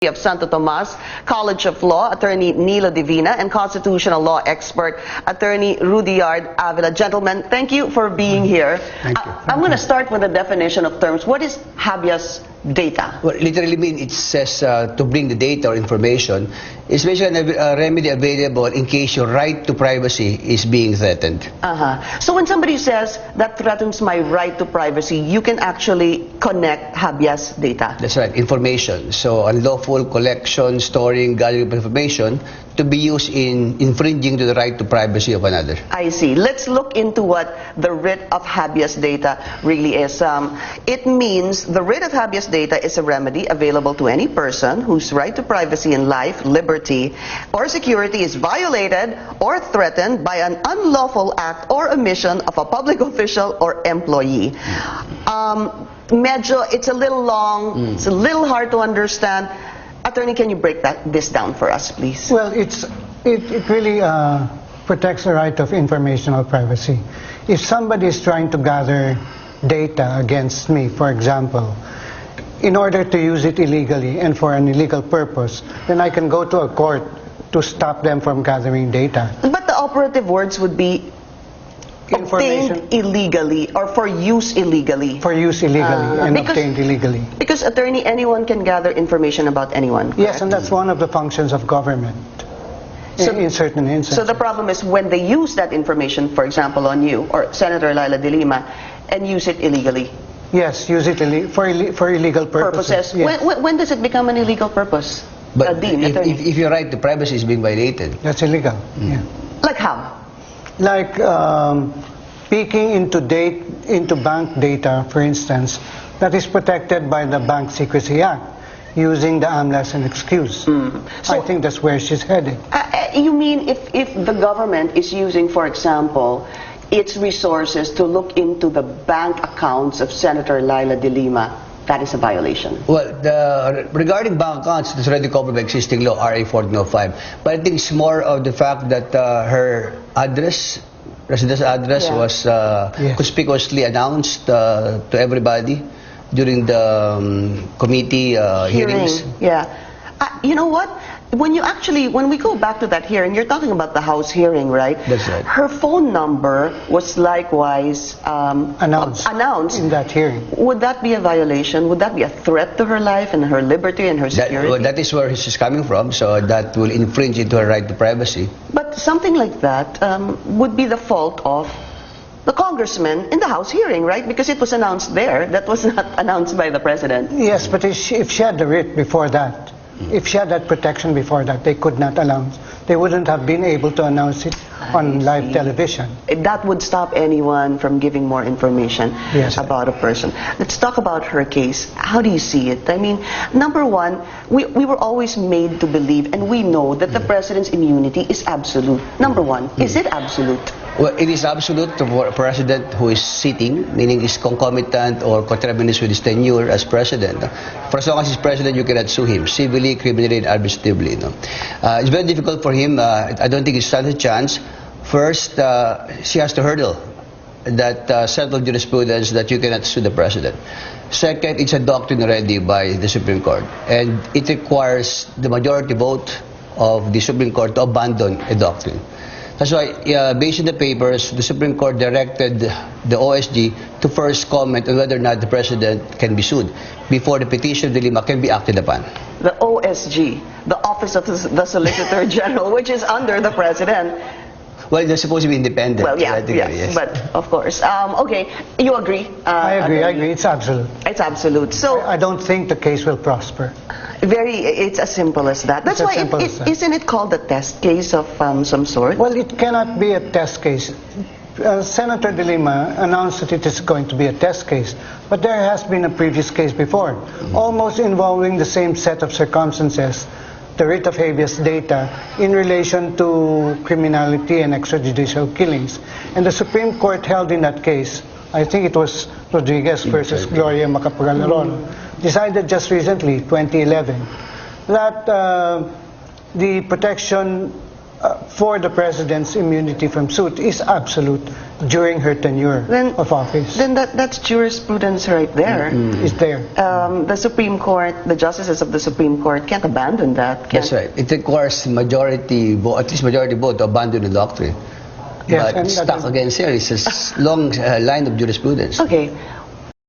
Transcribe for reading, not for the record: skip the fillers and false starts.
of Santo Tomas College of Law, Attorney Nilo Divina, and constitutional law expert, Attorney Rudyard Avila. Gentlemen, thank you for being here. Thank you. I'm going to start with a definition of terms. What is habeas data? Well, literally mean it says to bring the data or information. It's basically a remedy available in case your right to privacy is being threatened. So when somebody says that threatens my right to privacy, you can actually connect habeas data. That's right, information. So unlawful collection, storing, gathering of information to be used in infringing to the right to privacy of another. I see. Let's look into what the writ of habeas data really is. It means the writ of habeas data is a remedy available to any person whose right to privacy in life, liberty, or security is violated or threatened by an unlawful act or omission of a public official or employee. Medyo, it's a little long, it's a little hard to understand. Attorney, can you break this down for us, please? Well, it really protects the right of informational privacy. If somebody is trying to gather data against me, for example, in order to use it illegally and for an illegal purpose, then I can go to a court to stop them from gathering data. But the operative words would be obtained illegally or for use illegally. For use illegally and obtained illegally. Because, attorney, anyone can gather information about anyone. Correct? Yes, and that's one of the functions of government in certain instances. So the problem is when they use that information, for example, on you or Senator Laila de Lima, and use it illegally. Yes, use it for illegal purposes. Yes. When does it become an illegal purpose? But if your right to privacy is being violated. That's illegal. Yeah. Like how? Like peeking into bank data, for instance, that is protected by the Bank Secrecy Act, using the AMLAS and excuse. So I think that's where she's heading. You mean if the government is using, for example, its resources to look into the bank accounts of Senator Laila de Lima, that is a violation? Well, regarding bank accounts, it's already covered by existing law, RA 1405. But I think it's more of the fact that her address, residence address, was conspicuously announced to everybody during the committee hearings. Yeah. You know what? When we go back to that hearing, you're talking about the House hearing, right? That's right. Her phone number was likewise announced in that hearing. Would that be a violation? Would that be a threat to her life and her liberty and her security? That is where she's coming from, so that will infringe into her right to privacy. But something like that would be the fault of the congressman in the House hearing, right? Because it was announced there. That was not announced by the president. Yes, but if she had the writ before that, if she had that protection before that, they could not announce. They wouldn't have been able to announce it on live television. That would stop anyone from giving more information about a person. Let's talk about her case. How do you see it? I mean, number one, we were always made to believe, and we know that the president's immunity is absolute. Number one, is it absolute? Well, it is absolute for a president who is sitting, meaning is concomitant or conterminous with his tenure as president. For as long as he's president, you cannot sue him civilly, criminally, and administratively. It's very difficult for him. I don't think he stands a chance. First, she has to hurdle that settled jurisprudence that you cannot sue the president. Second, it's a doctrine already by the Supreme Court, and it requires the majority vote of the Supreme Court to abandon a doctrine. That's why, based on the papers, the Supreme Court directed the OSG to first comment on whether or not the president can be sued before the petition of DELIMA can be acted upon. The OSG, the Office of the Solicitor General, which is under the president. Well, they're supposed to be independent. Well, yes, but of course. Okay, you agree? I agree. It's absolute. It's absolute. So I don't think the case will prosper. It's as simple as that. That's why isn't it called a test case of some sort? Well, it cannot be a test case. Senator de Lima announced that it is going to be a test case, but there has been a previous case before, almost involving the same set of circumstances, the writ of habeas data in relation to criminality and extrajudicial killings. And the Supreme Court held in that case, I think it was Rodriguez versus Gloria Macapagal-Arroyo, decided just recently, 2011, that the protection for the president's immunity from suit is absolute during her tenure of office. Then that's jurisprudence right there. Is there. The Supreme Court, the justices of the Supreme Court can't abandon that. That's right. It requires majority vote, at least majority vote, to abandon the doctrine. Yes, But stuck against here is a long line of jurisprudence. Okay.